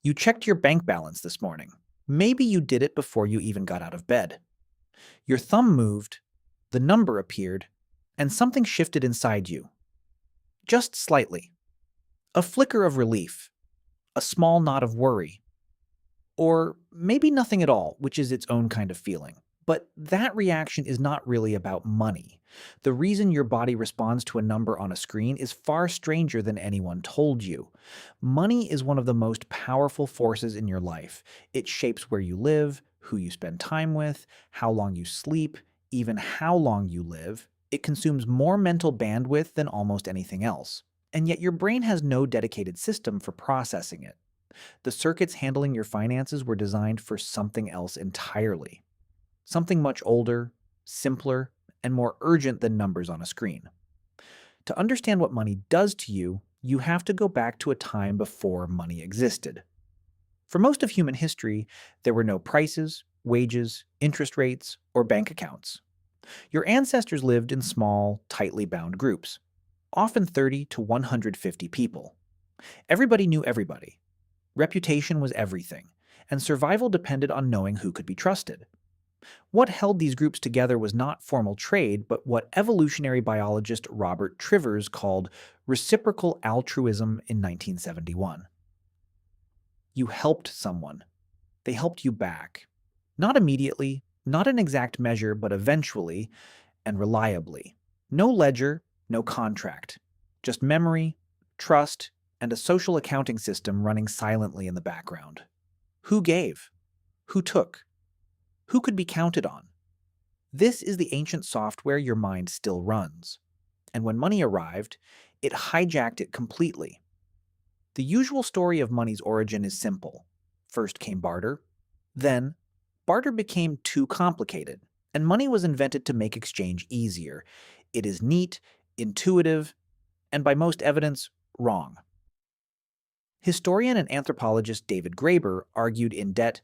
You checked your bank balance this morning. Maybe you did it before you even got out of bed. Your thumb moved, the number appeared, and something shifted inside you. Just slightly. A flicker of relief, a small knot of worry, or maybe nothing at all, which is its own kind of feeling. But that reaction is not really about money. The reason your body responds to a number on a screen is far stranger than anyone told you. Money is one of the most powerful forces in your life. It shapes where you live, who you spend time with, how long you sleep, even how long you live. It consumes more mental bandwidth than almost anything else. And yet your brain has no dedicated system for processing it. The circuits handling your finances were designed for something else entirely. Something much older, simpler, and more urgent than numbers on a screen. To understand what money does to you, you have to go back to a time before money existed. For most of human history, there were no prices, wages, interest rates, or bank accounts. Your ancestors lived in small, tightly bound groups, often 30 to 150 people. Everybody knew everybody. Reputation was everything, and survival depended on knowing who could be trusted. What held these groups together was not formal trade, but what evolutionary biologist Robert Trivers called reciprocal altruism in 1971. You helped someone. They helped you back. Not immediately, not in exact measure, but eventually and reliably. No ledger, no contract. Just memory, trust, and a social accounting system running silently in the background. Who gave? Who took? Who could be counted on? This is the ancient software your mind still runs. And when money arrived, it hijacked it completely. The usual story of money's origin is simple. First came barter. Then, barter became too complicated, and money was invented to make exchange easier. It is neat, intuitive, and by most evidence, wrong. Historian and anthropologist David Graeber argued in Debt,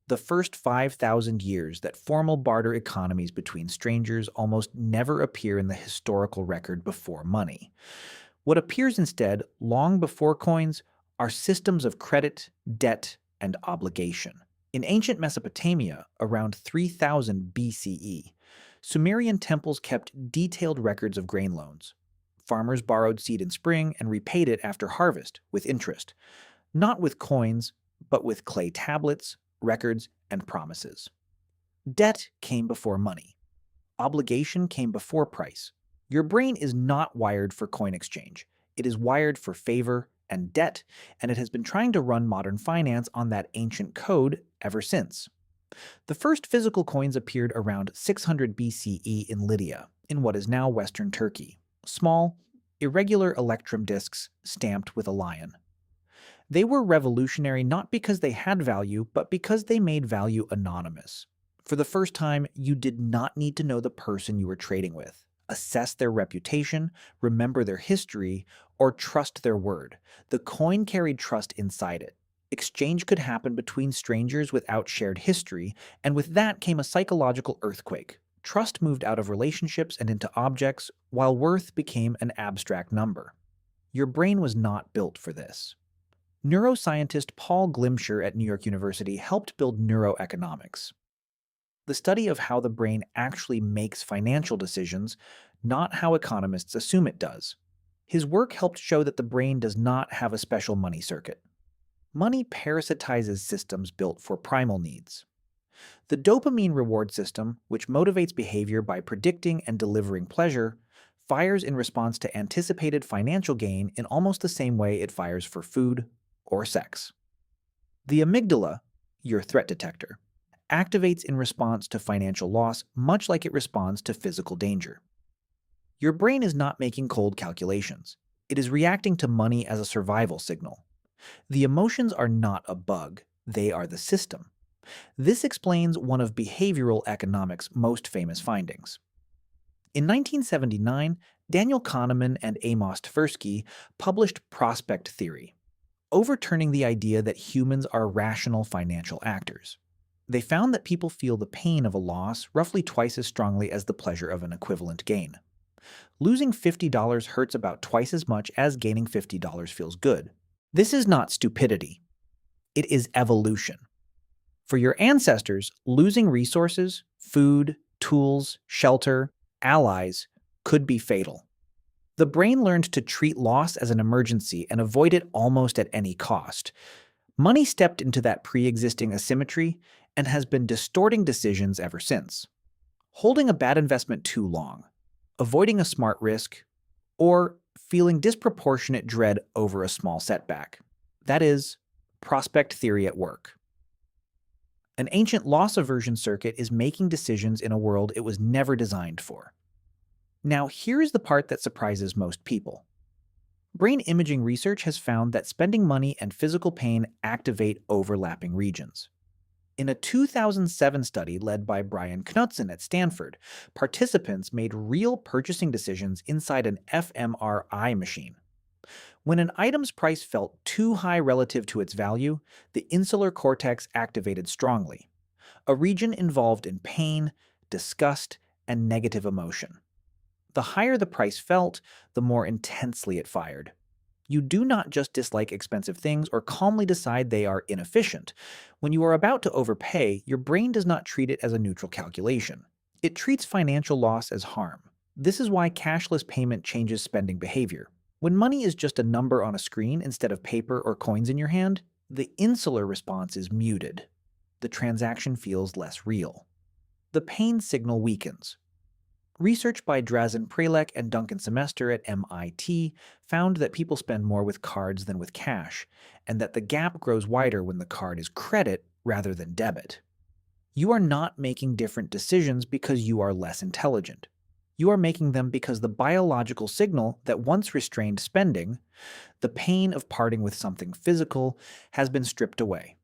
the first 5,000 years that formal barter economies between strangers almost never appear in the historical record before money. What appears instead, long before coins, are systems of credit, debt, and obligation. In ancient Mesopotamia, around 3000 BCE, Sumerian temples kept detailed records of grain loans. Farmers borrowed seed in spring and repaid it after harvest with interest, not with coins, but with clay tablets, records, and promises. Debt came before money. Obligation came before price. Your brain is not wired for coin exchange. It is wired for favor and debt, and it has been trying to run modern finance on that ancient code ever since. The first physical coins appeared around 600 BCE in Lydia, in what is now Western Turkey. Small, irregular electrum discs stamped with a lion. They were revolutionary not because they had value, but because they made value anonymous. For the first time, you did not need to know the person you were trading with, assess their reputation, remember their history, or trust their word. The coin carried trust inside it. Exchange could happen between strangers without shared history, and with that came a psychological earthquake. Trust moved out of relationships and into objects, while worth became an abstract number. Your brain was not built for this. Neuroscientist Paul Glimcher at New York University helped build neuroeconomics, the study of how the brain actually makes financial decisions, not how economists assume it does. His work helped show that the brain does not have a special money circuit. Money parasitizes systems built for primal needs. The dopamine reward system, which motivates behavior by predicting and delivering pleasure, fires in response to anticipated financial gain in almost the same way it fires for food or sex. The amygdala, your threat detector, activates in response to financial loss much like it responds to physical danger. Your brain is not making cold calculations. It is reacting to money as a survival signal. The emotions are not a bug, they are the system. This explains one of behavioral economics' most famous findings. In 1979, Daniel Kahneman and Amos Tversky published prospect theory, overturning the idea that humans are rational financial actors. They found that people feel the pain of a loss roughly twice as strongly as the pleasure of an equivalent gain. Losing $50 hurts about twice as much as gaining $50 feels good. This is not stupidity. It is evolution. For your ancestors, losing resources, food, tools, shelter, allies, could be fatal. The brain learned to treat loss as an emergency and avoid it almost at any cost. Money stepped into that pre-existing asymmetry and has been distorting decisions ever since. Holding a bad investment too long, avoiding a smart risk, or feeling disproportionate dread over a small setback. That is, prospect theory at work. An ancient loss aversion circuit is making decisions in a world it was never designed for. Now, here is the part that surprises most people. Brain imaging research has found that spending money and physical pain activate overlapping regions. In a 2007 study led by Brian Knudsen at Stanford, participants made real purchasing decisions inside an fMRI machine. When an item's price felt too high relative to its value, the insular cortex activated strongly, a region involved in pain, disgust, and negative emotion. The higher the price felt, the more intensely it fired. You do not just dislike expensive things or calmly decide they are inefficient. When you are about to overpay, your brain does not treat it as a neutral calculation. It treats financial loss as harm. This is why cashless payment changes spending behavior. When money is just a number on a screen instead of paper or coins in your hand, the insular response is muted. The transaction feels less real. The pain signal weakens. Research by Drazen Prelek and Duncan Semester at MIT found that people spend more with cards than with cash, and that the gap grows wider when the card is credit rather than debit. You are not making different decisions because you are less intelligent. You are making them because the biological signal that once restrained spending, the pain of parting with something physical, has been stripped away.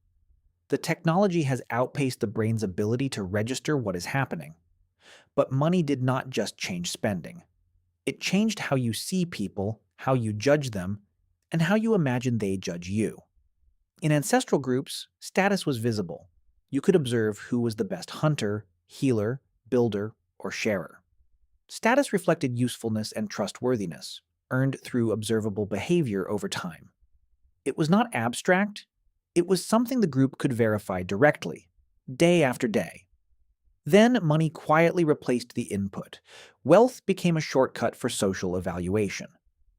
The technology has outpaced the brain's ability to register what is happening. But money did not just change spending. It changed how you see people, how you judge them, and how you imagine they judge you. In ancestral groups, status was visible. You could observe who was the best hunter, healer, builder, or sharer. Status reflected usefulness and trustworthiness, earned through observable behavior over time. It was not abstract. It was something the group could verify directly, day after day. Then money quietly replaced the input. Wealth became a shortcut for social evaluation.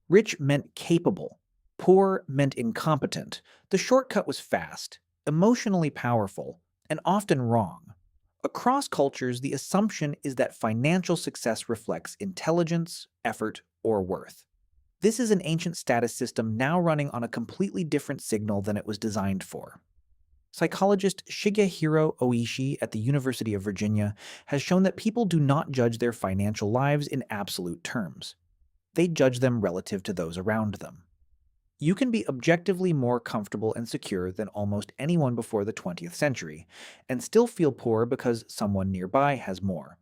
Rich meant capable. Poor meant incompetent. The shortcut was fast, emotionally powerful, and often wrong. Across cultures, the assumption is that financial success reflects intelligence, effort, or worth. This is an ancient status system now running on a completely different signal than it was designed for. Psychologist Shigehiro Oishi at the University of Virginia has shown that people do not judge their financial lives in absolute terms. They judge them relative to those around them. You can be objectively more comfortable and secure than almost anyone before the 20th century, and still feel poor because someone nearby has more.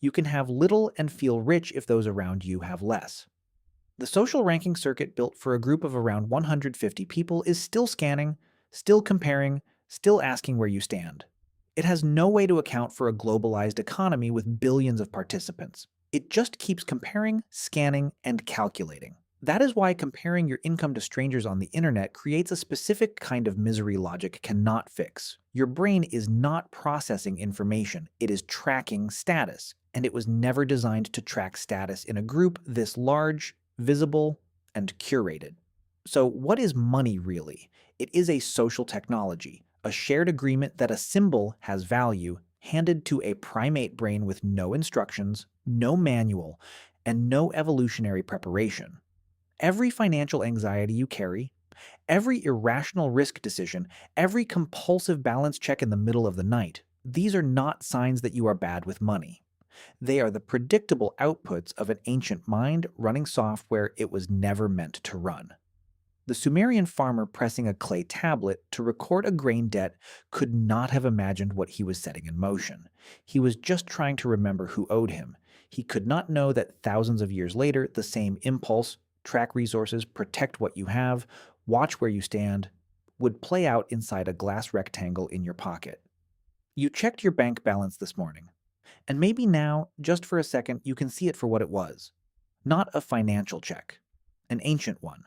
You can have little and feel rich if those around you have less. The social ranking circuit built for a group of around 150 people is still scanning, still comparing, still asking where you stand. It has no way to account for a globalized economy with billions of participants. It just keeps comparing, scanning, and calculating. That is why comparing your income to strangers on the internet creates a specific kind of misery logic cannot fix. Your brain is not processing information, it is tracking status, and it was never designed to track status in a group this large, visible, and curated. So what is money really? It is a social technology, a shared agreement that a symbol has value handed to a primate brain with no instructions, no manual, and no evolutionary preparation. Every financial anxiety you carry, every irrational risk decision, every compulsive balance check in the middle of the night, these are not signs that you are bad with money. They are the predictable outputs of an ancient mind running software it was never meant to run. The Sumerian farmer pressing a clay tablet to record a grain debt could not have imagined what he was setting in motion. He was just trying to remember who owed him. He could not know that thousands of years later, the same impulse, track resources, protect what you have, watch where you stand, would play out inside a glass rectangle in your pocket. You checked your bank balance this morning, and maybe now, just for a second, you can see it for what it was. Not a financial check, an ancient one.